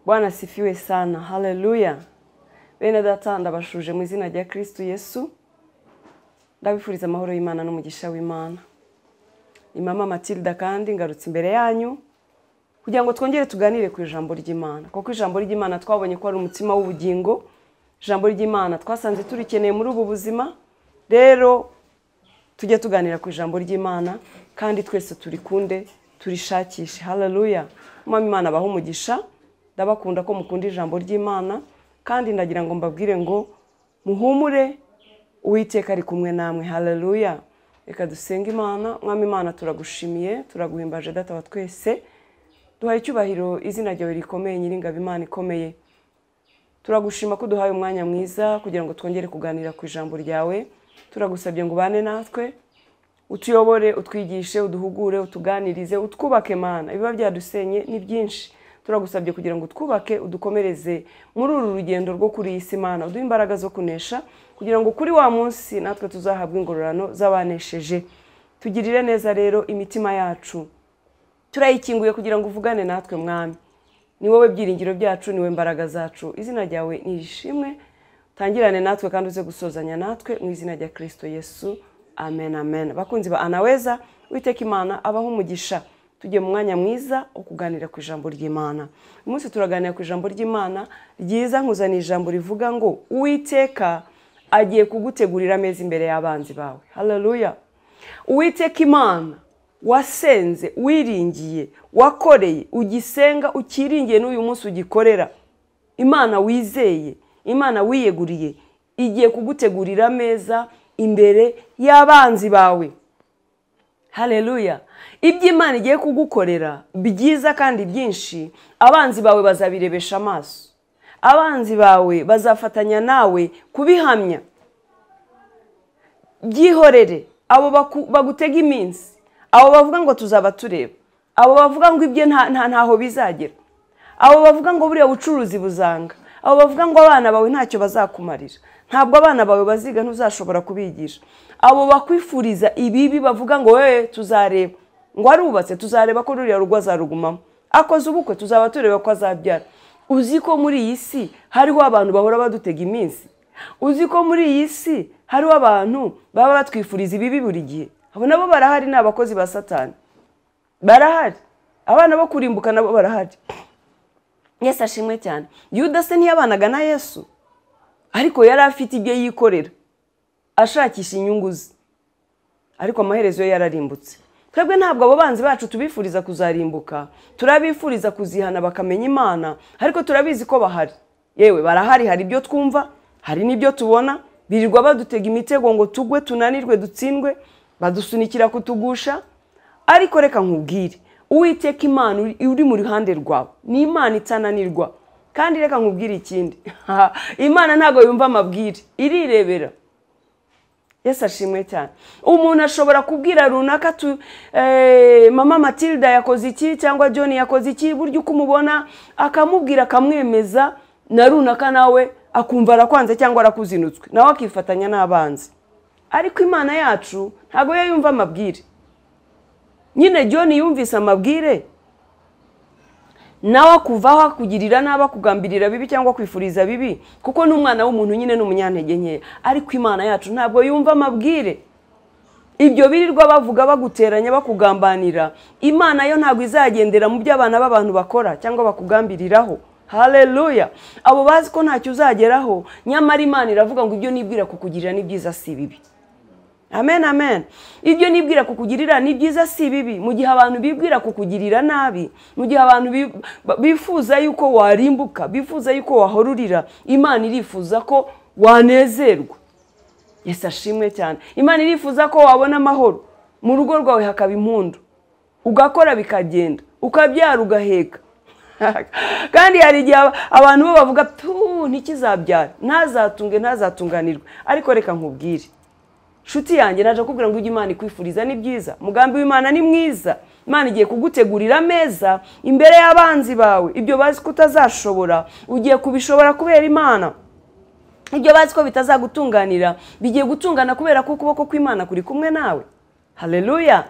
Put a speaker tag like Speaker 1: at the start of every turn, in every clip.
Speaker 1: Bwana sifiwe sana. Haleluya. Bene data ndabashuje mu izina rya Kristo Yesu. Ndabifuriza amahoro y'Imana n'umugisha w'Imana. Ni Mama Matilda kandi ngarutse imbere yanyu kugira ngo twongere tuganire ku ijambo ry'Imana. Kuko ijambo ry'Imana twabonye ko ari umutima w'ubugingo. Ijambo ry'Imana twasanze turikeneye muri ubu buzima. Rero tujye tuganira ku ijambo ry'Imana kandi twese turikunde turishakishe. Haleluya. Mama Imana abaho umugisha. Ndabakunda ko mukunda ijambo ry'Imana kandi ndagira ngo mbabwire ngo muhumure Uwiteka ari kumwe namwe. Haleluya. Reka dusenge Imana. Mwami Imana turagushimiye, turaguhimbaje data wa twese. Duhaye icyubahiro izina ryawe rikomeye nyiringabo Imana ikomeye. Turagushima ko duhaye umwanya mwiza kugira ngo twongere kuganira ku ijambo ryawe. Turagusabye ngo ubane natwe, utuyobore, utwigishe, uduhugure, utuganirize, utwubake Mana. Ibiba byadusenye ni byinshi. Turagusabye kugira ngo twubake, udukomereze muri uru rugendo rwo kuri iyi si Mana. Uduhe imbaraga zo kunesha kugira ngo kuri wa munsi natwe tuzahabwe ingororano z'abanesheje. Tugirire neza rero imitima yacu. Turayikinguye kugira ngo uvugane natwe Mwami. Ni wowe byiringiro byacu, ni wowe imbaraga zacu. Izina ryawe nishimwe. Tangirane natwe kandi uze gusozanya natwe mu izina rya Kristo Yesu. Amen amen. Bakunzi ba Anaweza, Uwiteka Imana abaho umugisha. Tujye mu mwanya mwiza wo kuganira ku ijambo ry'Imana. Umunsi turaganira ku ijambo ry'Imana ryiza, nkuzana ijambo rivuga ngo Uwiteka agiye kugutegurira ameza imbere y'abanzi bawe. Haleluya. Uwiteka Imana wasenze, wiringiye, wakoreye, ugisenga, ukiringiye n'uyu munsi ugikorera. Imana wizeye, Imana wiyeguriye, igiye kugutegurira ameza imbere y'abanzi bawe. Haleluya. Ibyo Imana igiye kugukorera byiza kandi byinshi, abanzi bawe bazabirebesha amaso. Abanzi bawe bazafatanya nawe kubihamya. Byihorere abo bagutega iminsi, abo bavuga ngo tuzaba tureba, abo bavuga ngo ibyo ntaho bizagera, abo bavuga ngo buriya bucuruzi buzanga, abo bavuga ngo abana bawe ntacyo bazakumarira, ntabwo abana bawe baziga ntuzashobora kubigisha, abo bakwifuriza ibibi bavuga ngo tuzareba, ngo arubatse tuzareba ko ruriya rugo azarugumamo, akoze ubukwe tuzaba tureba ko azabyara. Uzi ko muri iyi si hariho abantu bahora badutega iminsi? Uzi ko muri iyi si hariho abantu baba batwifuriza ibibi buri gihe? Abo nabo barahari, ni abakozi ba Satani. Barahari. Abana bo kurimbuka nabo barahari. Yesu ashimwe cyane. Yuda se ntiyabanaga na Yesu, ariko yari afite ibyo yikorera ashakisha inyungu ze, ariko amaherezo ye yararimbutse. Twebwe ntabwo abo banzi bacu tubifuriza kuzarimbuka, turabifuriza kuzihana bakamenya Imana, ariko turabizi ko bahari. Yewe barahari, hari ibyo twumva, hari n'ibyo tubona, birirwa badutega imitego ngo tugwe, tunanirwe, dutsindwe, badusunikira kutugusha. Ariko reka nkubwire, Uwiteka Imana uri mu ruhande rwawe ni Imana itananirwa. Kandi reka nkubwire ikindi, Imana ntago yumva amabwire, irirebera. Yesu ashimwe cyane. Umuntu ashobora kubwira runaka Mama Matilda yakoze iki cyangwa John yakoze iki, buryo uko umubona akamubwira, akamwemeza, na runaka nawe akumva arakwanze cyangwa arakuzinutswe, nawe akifatanya n'abanzi. Ariko Imana yacu ntago yumva amabwire. Nyine John yumvise amabwire, nawe akuvaho akugirira nabi, akugambirira bibi cyangwa kwifuriza bibi, kuko n'umwana w'umuntu nyine n'umunyantege nke. Ariko Imana yacu ntabwo yumva amabwire. Ibyo birirwa bavuga baguteranya bakugambanira, Imana yo ntabwo izagendera mu byo abana b'abantu bakora cyangwa bakugambiriraho. Haleluya. Abo bazi ko ntacyo uzageraho, nyamara Imana iravuga ngo ibyo nibwira kukugirira ni byiza si bibi. Amen amen. Ibyo nibwira kukugirira ni byiza si bibi. Mu gihe abantu bibwira kukugirira nabi, mu gihe abantu bifuza yuko warimbuka, bifuza yuko wahorurira, Imana irifuza ko wanezerwa. Yesu ashimwe cyane. Imana irifuza ko wabona amahoro, mu rugo rwawe hakaba impundu, ugakora bikagenda, ukabyara ugaheka. Kandi hari igihe abantu bo bavuga ntikizabyara, ntazatunge, ntazatunganirwe. Ariko reka nkubwire, shuti yanjye, naje kubwira ngo ujye Imana ikwifuriza ni byiza. Umugambi w'Imana ni mwiza. Imana igiye kugutegurira ameza imbere y'abanzi bawe. Ibyo bazi ko utazashobora, ugiye kubishobora kubera Imana. Ibyo bazi ko bitazagutunganira, bigiye gutungana kubera ko ukuboko kw'Imana kuri kumwe nawe. Haleluya.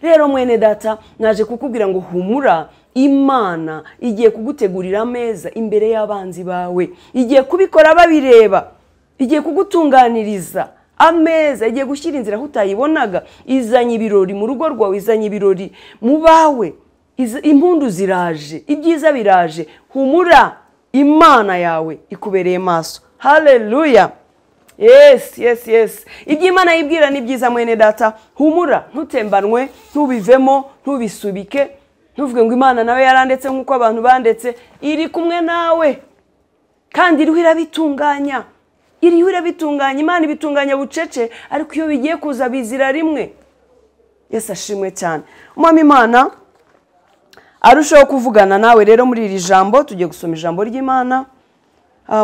Speaker 1: Rero mwene data, naje kukubwira ngo humura, Imana igiye kugutegurira ameza imbere y'abanzi bawe, igiye kubikora babireba, igiye kugutunganiriza ameza, igiye gushyira inzira aho utayibonaga, izanye ibirori mu rugo rwawe, izanye ibirori mu bawe, impundu ziraje, ibyiza biraje, humura, Imana yawe ikubereye maso. Haleluya. Yes, yes, yes. Ibyo Imana yibwira ni byiza mwene data, humura, ntutembanwe, ntubivemo, ntubisubike, ntuvuge ngo Imana nawe yarandetse nk'uko abantu bandetse. Iri kumwe nawe kandi iriho irabitunganya, Imana ibitunganya bucece, ariko iyo bigiye kuza bizira rimwe. Yesu ashimwe cyane. Umwami Imana arushaho kuvugana nawe rero muri iri jambo. Tugiye gusoma ijambo ry'Imana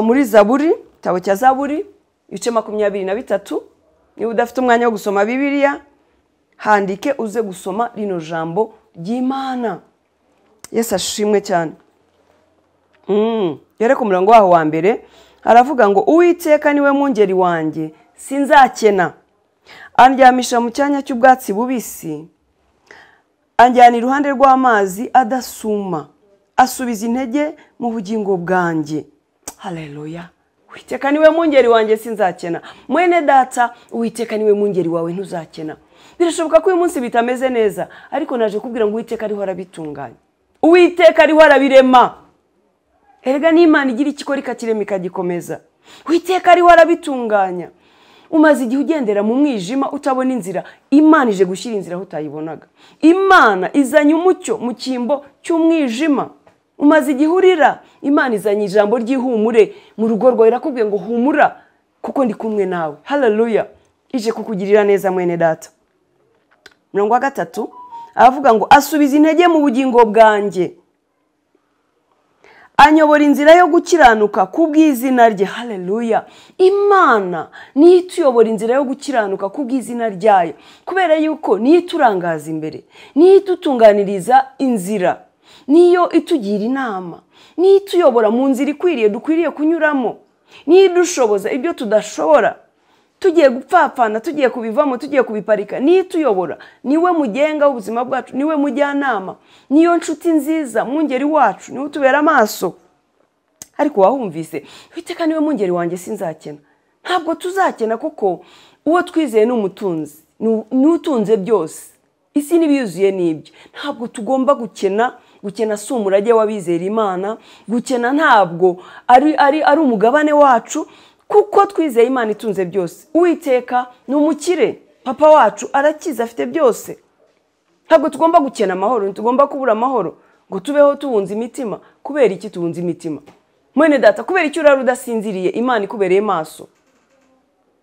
Speaker 1: muri Zaburi, igitabo cya Zaburi, ibice 23. Niba udafite umwanya wo gusoma Bibiliya, handike uze gusoma rino jambo ry'Imana. Yesu ashimwe cyane. Yere ku murongo waho wa mbere aravuga ngo Uwiteka niwe mwungeri wanjye, sinzakena. Andyamisha mu cyanya cy'ubwatsi bubisi, anjyana iruhande rw'amazi adasuma, asubiza intege mu bugingo bwanjye. Haleluya. Uwiteka niwe mwungeri wanjye, sinzakena. Mwene data, Uwiteka niwe mwungeri wawe, ntuzakena. Birashoboka ko uyu munsi bitameze neza, ariko naje kubwira ngo Uwiteka ariho arabitunganya, Uwiteka ariho arabirema. Erega n'Imana igira ikikora ikakirema ikagikomeza. Uwiteka ariho arabitunganya. Umaze igihe ugendera mu mwijima utabona inzira, Imana ije gushyira inzira aho utayibonaga. Imana izanye umucyo mu cyimbo cy'umwijima. Umaze igihe urira, Imana izanye ijambo ry'ihumure mu rugo rwawe, irakubwiye ngo humura kuko ndi kumwe nawe. Haleluya. Ije kukugirira neza mwene data. 3 aravuga ngo asubiza intege mu bugingo bwanjye, anyobora inzira yo gukiranuka kubw'izina rye. Haleluya. Imana niyo ituyobora inzira yo gukiranuka kubw'izina ryayo, kubera yuko niyo iturangaza imbere, niyo itutunganiriza inzira, niyo itugira inama, niyo ituyobora mu nzira ikwiriye dukwiriye kunyuramo, niyo idushoboza ibyo tudashobora, tugiye gupfapfana, tugiye kubivamo, tugiye kubiparika. Niyo ituyobora, niwe mugenga w'ubuzima bwacu, niwe mujyanama, niyo nshuti nziza, mwungeri wacu, niwe utubera amaso. Ariko wahumvise, Uwiteka niwe mwungeri wanjye, sinzakena. Ntabwo tuzakena kuko uwo twizeye ni umutunzi, ni utunze byose. Isi n'ibiyuzuye n'ibyo. Ntabwo tugomba gukena. Gukena si umurage w'abizera Imana. Gukena ntabwo ari umugabane wacu, kuko twizeye Imana itunze byose. Uwiteka ni umukire, papa wacu arakiza, afite byose. Ntabwo tugomba gukena amahoro, ntitugomba kubura amahoro ngo tubeho tubunze imitima. Kubera iki tubunze imitima? Mwene data, kubera icyo urara udasinziriye, Imana ikubereye maso.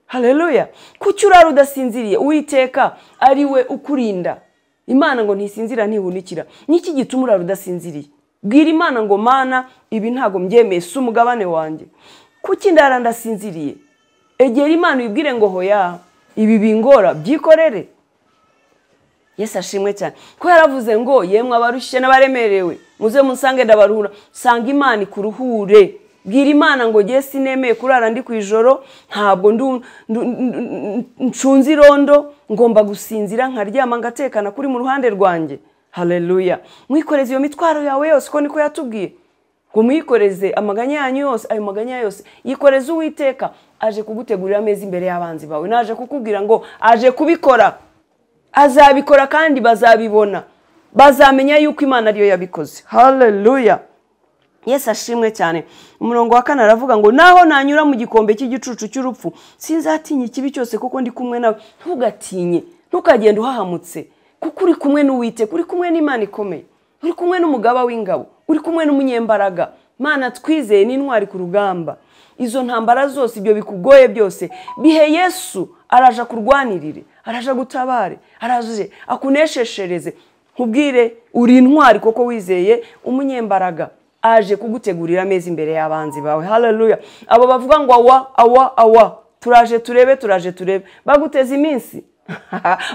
Speaker 1: Haleluya. Kuki urara udasinziriye, Uwiteka ari we ukurinda. Imana ngo ntisinzira ntihunikira. Niki gituma urara udasinziriye? Bwira Imana ngo Mana, ibi ntago mbyemeye, si umugabane wanjye. Kuki ndara ndasinziriye? Egera Imana uyibwire ngo hoya, ibi bingora byikorere. Yesu ashimwe cyane. Ko yaravuze ngo yemwe abarushye n'abaremerewe, muze munsange ndabaruhura. Sanga Imana ikuruhure. Bwira Imana ngo ngiye sinemeye kurara ndi ku ijoro, ntabwo ncunze irondo, ngomba gusinzira nkaryama ngatekana kuri mu ruhande rwanjye. Haleluya. Mwikoreze iyo mitwaro yawe yose, ko niko yatubwiye. Ngo mwikoreze amaganya yanyu yose, ayo maganya yose yikoreze Uwiteka. Aje kugutegurira ameza imbere y'abanzi bawe. Naje kukubwira ngo aje kubikora. Azabikora kandi bazabibona. Bazamenya yuko Imana ariyo yabikoze. Haleluya. Yesu ashimwe cyane. Umurongo wa 4 aravuga ngo naho nanyura mu gikombe cy'igicucu cy'urupfu, sinzatinya ikibi cyose kuko ndi kumwe nawe. Ntugatinye, ntukagenda uhahamutse, kuko uri kumwe n'Uwiteka, uri kumwe n'Imana ikomeye, uri kumwe n'umugaba w'ingabo, uri kumwe n'umunyembaraga. Mana twizeye n'intwari ku rugamba. Izo ntambara zose, ibyo bikugoye byose, bihe Yesu araje kurwanirire, araje gutabare, araje akunesheshereze. Nkubwire uri intwari koko wizeye umunyembaraga. Aje kugutegurira ameza imbere y'abanzi bawe. Haleluya. Abo bavuga ngo awa turaje turebe, baguteza iminsi.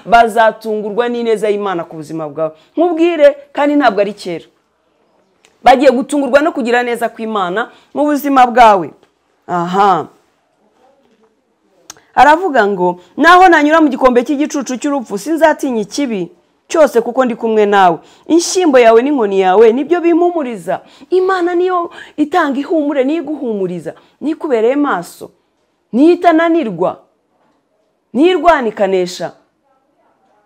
Speaker 1: Bazatungurwa n'ineza y'Imana ku buzima bwawe. Nkubwire kandi ntabwo ari kera. Bagiye gutungurwa no kugira neza kw'Imana mu buzima bwawe. Aha. Aravuga ngo naho nanyura mu gikombe cy'igicucu cy'urupfu, sinzatinya ikibi cyose kuko ndi kumwe nawe. Inshyimbo yawe n'inkoni yawe nibyo bimpumuriza. Imana niyo itanga ihumure, niyo iguhumuriza, niyo ikubereye maso, niyo itananirwa, niyo irwanikanesha.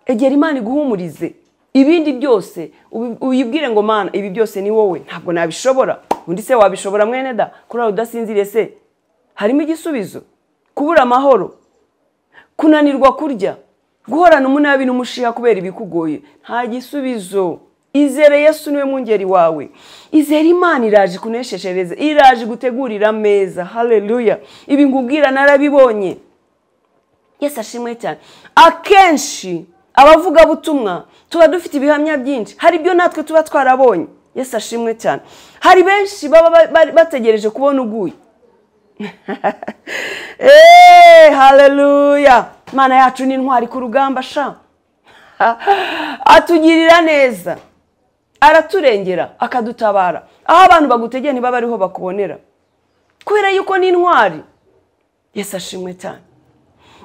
Speaker 1: Egera Imana iguhumurize. Ibindi byose uyibwire ngo Mana ibi byose ni wowe, ntabwo nabishobora. Undi se wabishobora mwene da? Kurara udasinziriye se harimo igisubizo? Kubura amahoro, kunanirwa kurya, guhorana umunabi n'umushiha kubera ibikugoye, nta gisubizo. Izere Yesu niwe mwungeri wawe. Izere Imana iraje kunesheshereza, iraje gutegurira ameza. Haleluya. Ibi ngubwira narabibonye. Yesu ashimwe cyane. Akenshi abavuga butumwa tuba dufite ibihamya byinshi, hari ibyo natwe tuba twarabonye. Yesu ashimwe cyane. Hari benshi baba bategereje kubona uguye. Haleluya. Mana yacu ni intwari ku rugamba sha. Atugirira neza, araturengera, akadutabara. Aho abantu bagutegeye ntibaba ariho bakubonera, kubera yuko ni intwari. Yesu ashimwe cyane.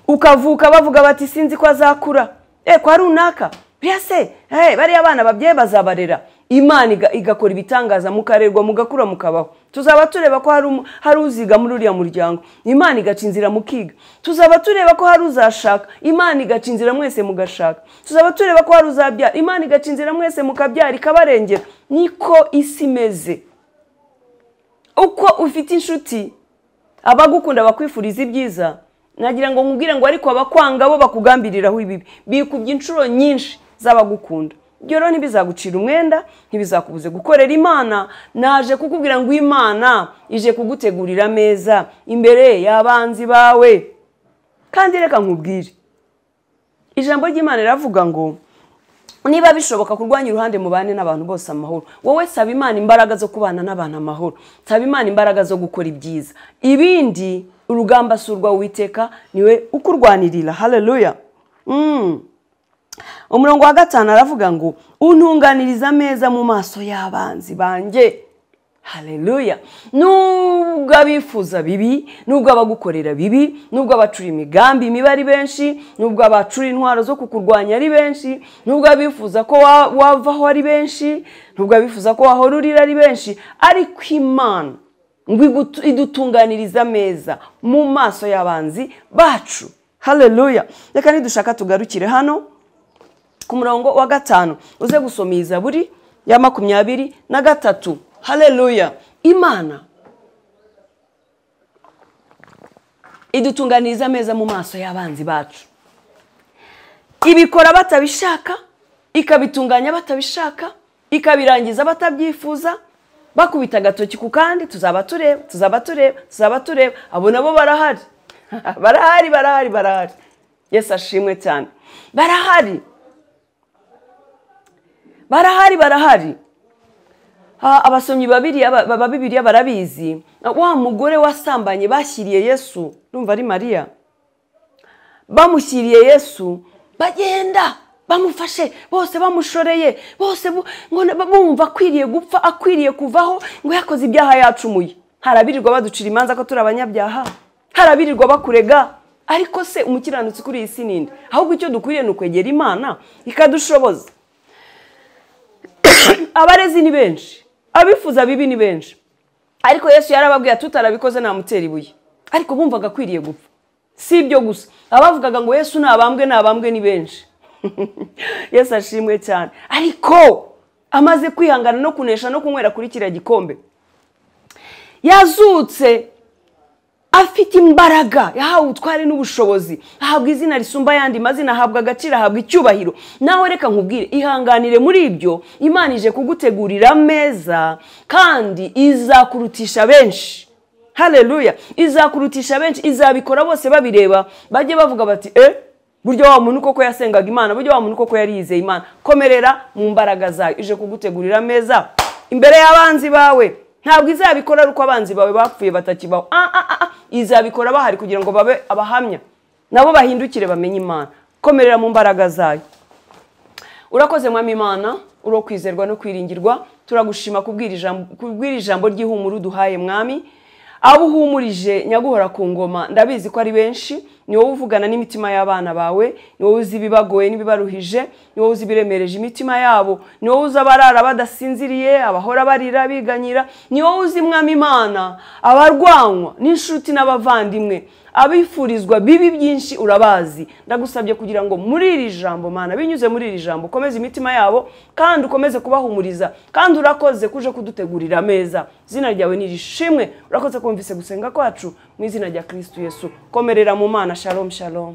Speaker 1: Ukavuka bavuga bati sinzi ko azakura, kwa runaka byase bari abana babyeyi bazabarera. Imana igakora ibitangaza, mukarerwa, mugakura, mukabaho. Tuzaba tureba ko hari uziga muri uriya muryango, Imana igacinzira mukiga. Tuzaba tureba ko hari uzashaka, Imana igacinzira mwese mugashaka. Tuzaba tureba ko hari uzabyara, Imana igacinzira mwese mukabyara, ikabarengera. Niko isi imeze. Uko ufite inshuti abagukunda bakwifuriza ibyiza, nagira ngo nkubwire ngo ariko abakwanga bo bakugambiriraho ibibi, bikubye inshuro nyinshi z'abagukunda. Ibyo rero ntibizagucira umwenda, ntibizakubuze gukorera Imana. Naje kukubwira ngo Imana ije kugutegurira ameza imbere y'abanzi bawe. Kandi reka nkubwire, ijambo ry'Imana riravuga ngo niba bishoboka kurwanya uruhande mubane n'abantu bose amahoro. Wowe saba Imana imbaraga zo kubana n'abantu amahoro, saba Imana imbaraga zo gukora ibyiza. Ibindi urugamba surwa Uwiteka niwe ukurwanirira. Haleluya. Umurongo wa 5 aravuga ngo untunganiriza ameza mu maso y'abanzi banjye. Haleluya. Nubwo abifuza bibi, nubwo abagukorera bibi, nubwo abacura imigambi mibi ari benshi, nubwo abacura intwaro zo kukurwanya ari benshi, nubwo abifuza ko wavaho ari benshi, nubwo abifuza ko wahorurira ari benshi, ariko Imana ngo idutunganiriza ameza mu maso y'abanzi bacu. Haleluya. Reka nidushaka tugarukire hano ku murongo wa 5 uze gusoma Zaburi ya 23. Haleluya. Imana idutunganiriza ameza mu maso y'abanzi bacu. Ibikora batabishaka, ikabitunganya batabishaka, ikabirangiza batabyifuza, bakubita agatoki ku kandi. Tuzaba tureba. Abo nabo barahari. barahari. Yesu ashimwe cyane. Barahari. Abasomyi babiri barabizi. Wa mugore wasambanye bashyiriye Yesu, numva ari Mariya, bamushyiriye Yesu, bagenda bamufashe bose, bamushoreye bose, bumva akwiriye gupfa, akwiriye kuvaho, ngo yakoze ibyaha yacumuye. Harabirirwa baducira imanza ko turi abanyabyaha, harabirirwa bakurega. Ariko se umukiranutsi kuri iyi si ninde? Ahubwo icyo dukwiriye ni ukwegera Imana ikadushoboza. Abarezi ni benshi, abifuza bibi ni benshi, ariko Yesu yarababwiye tutarabikoze namutera ibuye. Ariko bumvaga akwiriye gupfa. Si ibyo gusa, abavugaga ngo Yesu nabambwe ni benshi. Yesu ashimwe cyane. Ariko amaze kwihangana no kunesha no kunywera kuri kiriya gikombe, yazutse afite imbaraga, yahawe ubutware n'ubushobozi, ahabwa izina risumba yandi mazina, ahabwa agaciro, ahabwa icyubahiro. Nawe reka nkubwire, ihanganire muri ibyo. Imana ije kugutegurira ameza kandi izakurutisha benshi. Haleluya. Izakurutisha benshi, izabikora bose babireba bajye bavuga bati buryo wa muntu koko yasengaga Imana, buryo wa muntu koko yari yizeye Imana. Komerera mu mbaraga zayo, ije kugutegurira ameza imbere y'abanzi bawe. Ntabwo izabikora ari uko abanzi bawe bapfuye batakibaho. Izabikora bahari kugira ngo babe abahamya, nabo bahindukire bamenye Imana. Komerera mu mbaraga zayo. Urakoze Mwami Imana, uro kwizerwa no kwiringirwa. Turagushima kubwira ijambo ry'ihumuru duhaye Mwami. Abo uhumurije nyaguhora ku ngoma, ndabizi ko ari benshi ni wowe uvugana n'imitima y'abana bawe, ni wowe uzi ibibagoye n'ibibaruhije, ni wowe uzi ibiremereje imitima yabo, ni wowe uzi abarara badasinziriye, abahora barira biganyira, ni wowe uzi Mwami Imana abarwanywa n'inshuti n'abavandimwe, abifurizwa bibi byinshi urabazi. Ndagusabye kugira ngo muri iri jambo Mana, binyuze muri iri jambo ukomeze imitima yabo kandi ukomeze kubahumuriza, kandi urakoze kuje kudutegurira ameza. Izina ryawe nirishimwe, urakoze kumvise gusenga kwacu mu izina rya Kristo Yesu. Komerera mu Mana. Shalom shalom.